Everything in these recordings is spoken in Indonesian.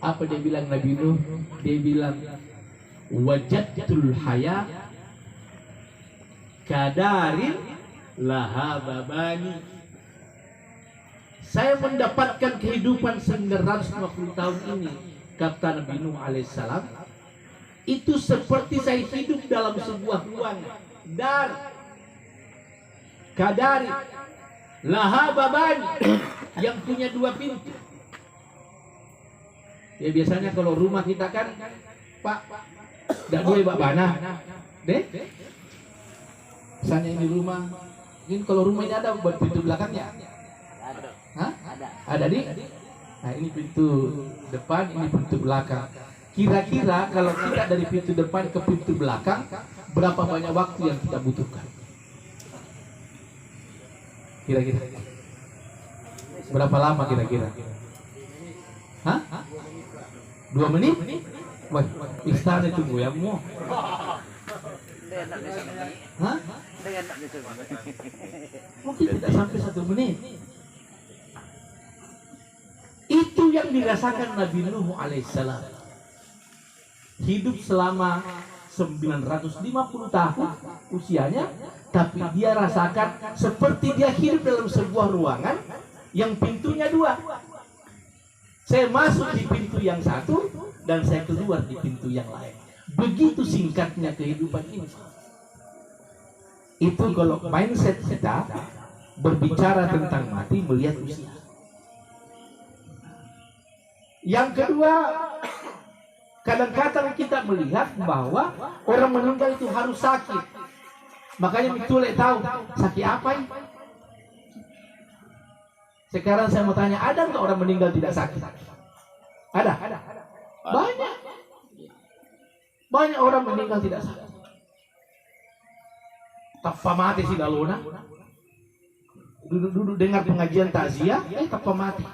Apa dia bilang Nabi Nuh? Dia bilang wajadtul haya kadarin laha babani. Saya mendapatkan kehidupan 950 tahun ini, kata Nabi Nuh alaihissalam, itu seperti saya hidup dalam sebuah ruangan dan kadari laha babani, yang punya 2 pintu. Ya biasanya kalau rumah kita kan, Pak, tidak boleh babana, deh. Misalnya ini rumah, ini kalau rumah ini ada pintu belakangnya. Hah? Ada di? Nah ini pintu depan, ini pintu belakang. Kira-kira kalau kita dari pintu depan ke pintu belakang, berapa banyak waktu yang kita butuhkan? Kira-kira berapa lama kira-kira? Hah? 2 menit? Wah, istana itu gue yang mau. Hah? Mungkin tidak sampai 1 menit. Itu yang dirasakan Nabi Nuh alaihissalam. Hidup selama 950 tahun usianya, tapi dia rasakan seperti dia hidup dalam sebuah ruangan yang pintunya 2. Saya masuk di pintu yang satu dan saya keluar di pintu yang lain. Begitu singkatnya kehidupan ini. Itu kalau mindset kita berbicara tentang mati, melihat usia. Yang kedua, kadang-kadang kita melihat bahwa orang meninggal itu harus sakit. Makanya Mitulek tahu sakit apa ini. Sekarang saya mau tanya, ada nggak orang meninggal tidak sakit? Ada? Banyak. Banyak orang meninggal tidak sakit. Tappa mati si dalona. Duduk-duduk dengar pengajian takziah, tappa mati.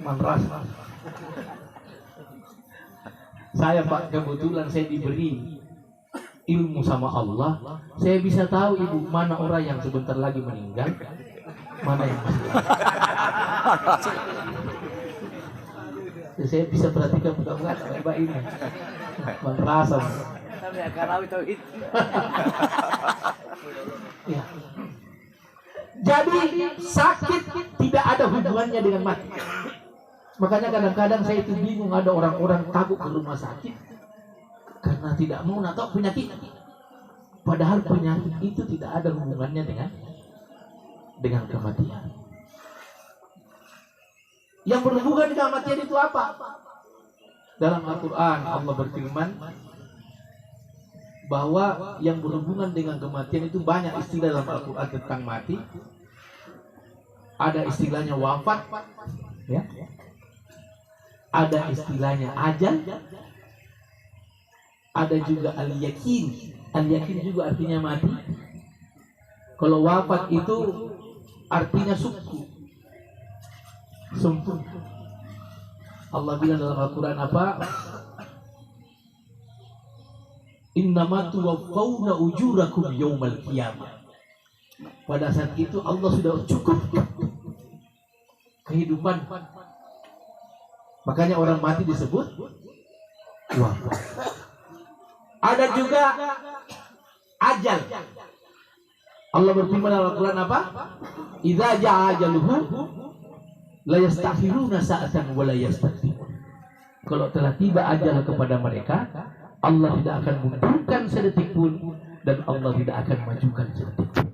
Manras. Saya Pak, kebetulan saya diberi ilmu sama Allah. Saya bisa tahu ibu mana orang yang sebentar lagi meninggal, mana yang masih. Saya bisa perhatikan bukan Mbak ini. Manrasan. Ya. Jadi sakit tidak ada hubungannya dengan mati. Makanya kadang-kadang saya itu bingung, ada orang-orang takut ke rumah sakit karena tidak mau tahu penyakit. Padahal penyakit itu tidak ada hubungannya dengan kematian. Yang berhubungan dengan kematian itu apa? Dalam Al-Quran Allah berfirman bahwa yang berhubungan dengan kematian itu banyak istilah dalam Al-Quran tentang mati. Ada istilahnya wafat, ya. Ada istilahnya ajal, ada juga al-yakin. Al-yakin juga artinya mati. Kalau wafat itu artinya suku, sempurna. Allah bilang dalam Al-Quran apa? Innama tuwaffawna ujurakum yawmal qiyamah. Pada saat itu Allah sudah cukup kehidupan. Makanya orang mati disebut wafat. Ada juga ajal. Allah berfirman dalam Al-Quran apa? Idza ja'a ajaluhu la yastakhiruna sa'atan wa la yastaqdimun. Kalau telah tiba ajal kepada mereka, Allah tidak akan mundurkan sedetik pun dan Allah tidak akan majukan sedetik pun.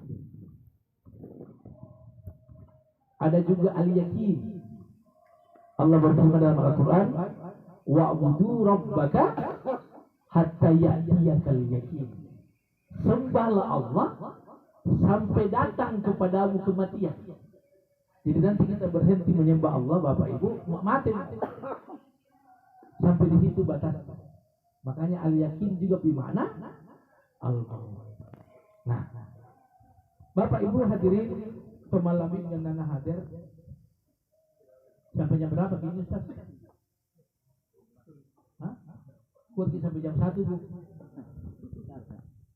Ada juga al-yakin. Allah berfirman dalam Al-Quran, wa'budu rabbaka hatta ya'tiyakal yakin. Sembahlah Allah sampai datang kepadamu kematian. Jadi nanti kita berhenti menyembah Allah, Bapak Ibu, mati. Sampai di situ batas. Makanya al-yakin juga bermakna al-maut. Nah, Bapak Ibu hadirin pemalam ini dan Nana hadir. Sampai jam berapa gini Ustaz? Hah? Kuat sampai jam 1 Bu.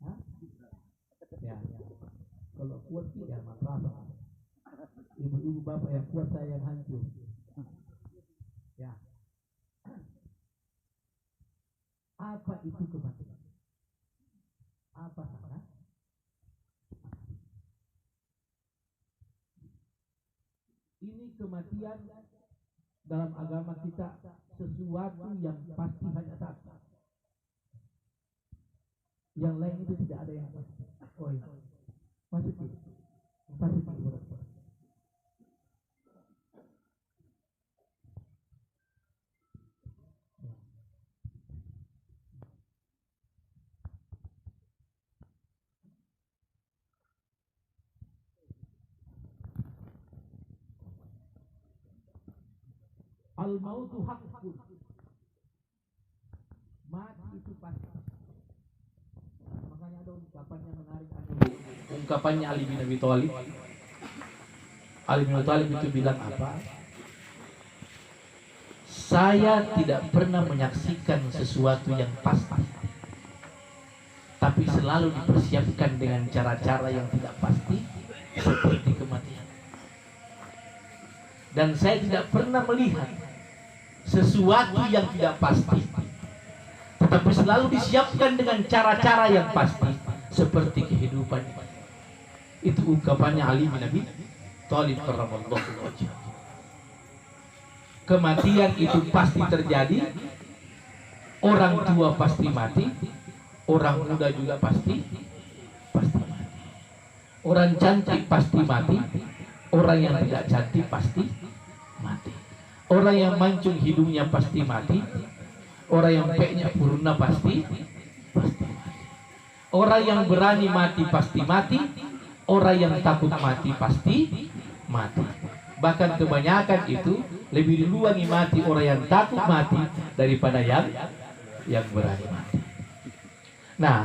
Hah? Ya. Kalau kuat tidak masalah. Ibu-ibu bapak yang kuat, saya yang hancur. itu kematian? Apa sangat? Ini kematian dalam agama kita sesuatu yang pasti hanya satu. Yang lain itu tidak ada yang pasti. Oh iya. Pasti tidak. Pasti tidak. Al-mautu haqqun. Mati itu pasti. Makanya ada ungkapan yang menarik. Ungkapannya Ali bin Abi Thalib. Ali bin Abi Thalib itu bilang apa? Saya tidak pernah menyaksikan sesuatu yang pasti, tapi selalu dipersiapkan dengan cara-cara yang tidak pasti, seperti kematian. Dan saya tidak pernah melihat sesuatu yang tidak pasti, tetapi selalu disiapkan dengan cara-cara yang pasti, seperti kehidupan. Itu ungkapannya Ali bin Abi Thalib karramallahu wajhahu. Kematian itu pasti terjadi. Orang tua pasti mati, orang muda juga pasti mati. Orang cantik pasti mati, orang yang tidak cantik pasti mati. Orang yang mancung hidungnya pasti mati, orang yang peknya puruna pasti mati. Orang yang berani mati pasti mati, orang yang takut mati pasti mati. Bahkan kebanyakan itu lebih duluan mati orang yang takut mati daripada yang berani mati. Nah,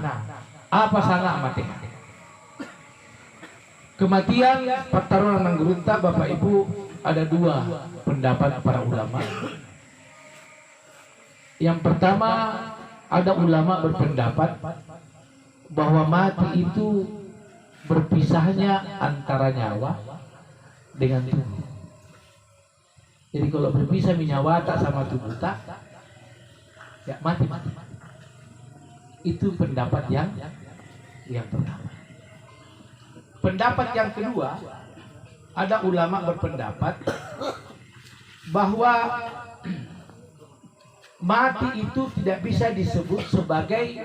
apa sangat mati? Kematian pertarungan Nanggerunta, Bapak Ibu, ada dua pendapat para ulama. Yang pertama, ada ulama berpendapat bahwa mati itu berpisahnya antara nyawa dengan tubuh. Jadi kalau berpisah nyawa tak sama tubuh tak, ya mati. Itu pendapat yang pertama. Pendapat yang kedua, ada ulama berpendapat bahwa mati itu tidak bisa disebut sebagai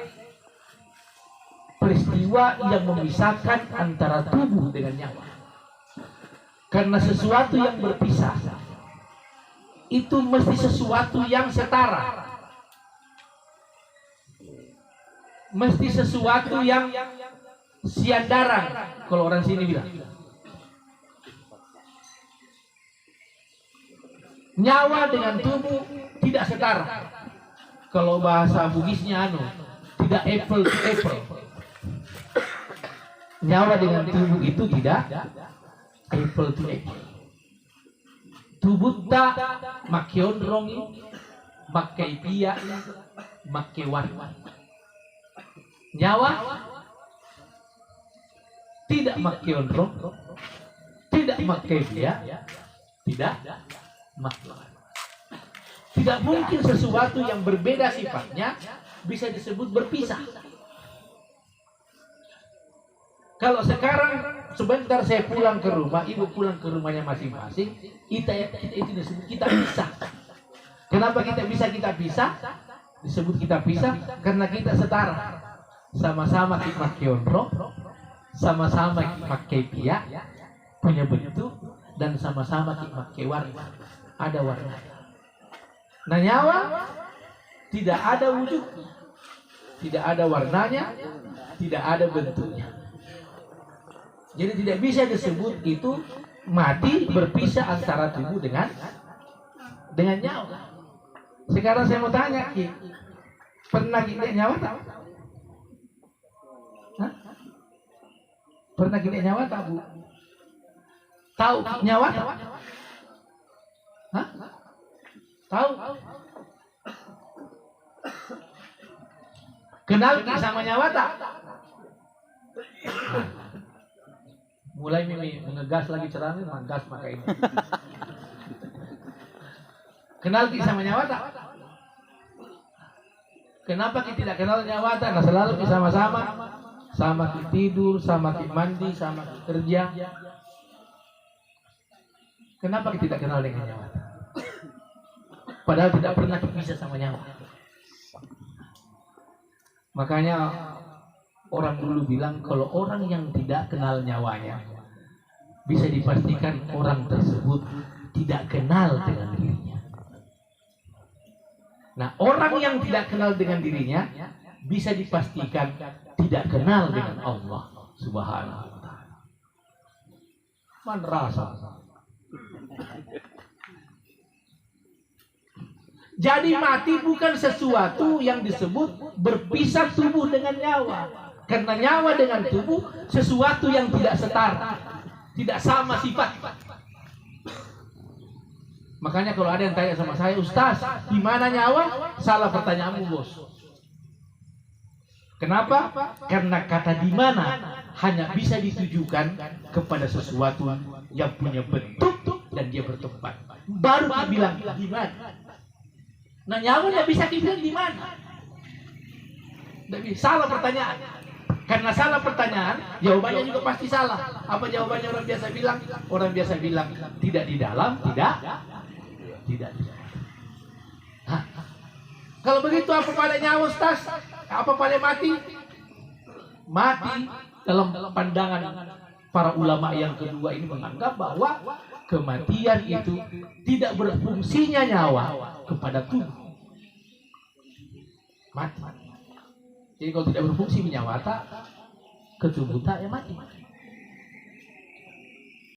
peristiwa yang memisahkan antara tubuh dengan nyawa. Karena sesuatu yang berpisah itu mesti sesuatu yang setara, mesti sesuatu yang siandaran, kalau orang sini bilang. Nyawa dengan tubuh tidak setara. Kalau bahasa Bugisnya tidak apple to apple. Nyawa dengan tubuh itu tidak apple to apple. Tubuh tak makion rongi, makai pia, makai warna. Nyawa tidak makion rong, tidak makai pia, tidak makai. Tidak mungkin sesuatu yang berbeda sifatnya bisa disebut berpisah. Kalau sekarang sebentar saya pulang ke rumah, ibu pulang ke rumahnya masing-masing, itu disebut kita pisah. Kenapa kita pisah? Disebut kita pisah karena kita setara. Sama-sama pakai ondro, sama-sama pakai pia, punya bentuk, dan sama-sama pakai warna. Ada warna. Nah, nyawa tidak ada wujud, tidak ada warnanya, tidak ada bentuknya. Jadi tidak bisa disebut itu mati berpisah antara tubuh dengan nyawa. Sekarang saya mau tanya, Ki, pernah kita nyawa tak? Hah? Pernah kita nyawa tak, Bu? Tahu nyawa tak? Hah? Tahu? Kenal sama nyawa tak? Mulai mengegas lagi ceramah, menggas pakai ini. Kenal sama nyawa tak? Kenapa kita tidak kenal nyawa? Nah selalu kita sama-sama, sama kita tidur, sama kita mandi, sama kita kerja. Kenapa kita tidak kenal dengan nyawa? Padahal tidak pernah dipisah sama nyawa. Makanya orang dulu bilang kalau orang yang tidak kenal nyawanya, bisa dipastikan orang tersebut tidak kenal dengan dirinya. Nah, orang yang tidak kenal dengan dirinya bisa dipastikan tidak kenal dengan Allah Subhanahu wa taala. Man rasa. Jadi mati bukan sesuatu yang disebut berpisah tubuh dengan nyawa. Karena nyawa dengan tubuh sesuatu yang tidak setara, tidak sama sifat. Makanya kalau ada yang tanya sama saya, Ustaz, di mana nyawa? Salah pertanyaanmu, Bos. Kenapa? Karena kata di mana hanya bisa ditujukan kepada sesuatu yang punya bentuk dan dia bertempat. Baru dibilang di mana. Nah, nyawa tidak bisa dibilang di mana. Salah pertanyaan. Karena salah pertanyaan, jawabannya juga pasti salah. Apa jawabannya orang biasa bilang? Orang biasa bilang tidak di dalam, tidak. Hah? Kalau begitu apa pada nyawa, Ustaz? Apa pada mati? Mati dalam pandangan para ulama yang kedua ini menganggap bahwa kematian itu tidak berfungsinya nyawa kepada tubuh. Mati. Jadi kalau tidak berfungsi nyawa tak ke tubuh tak ya mati.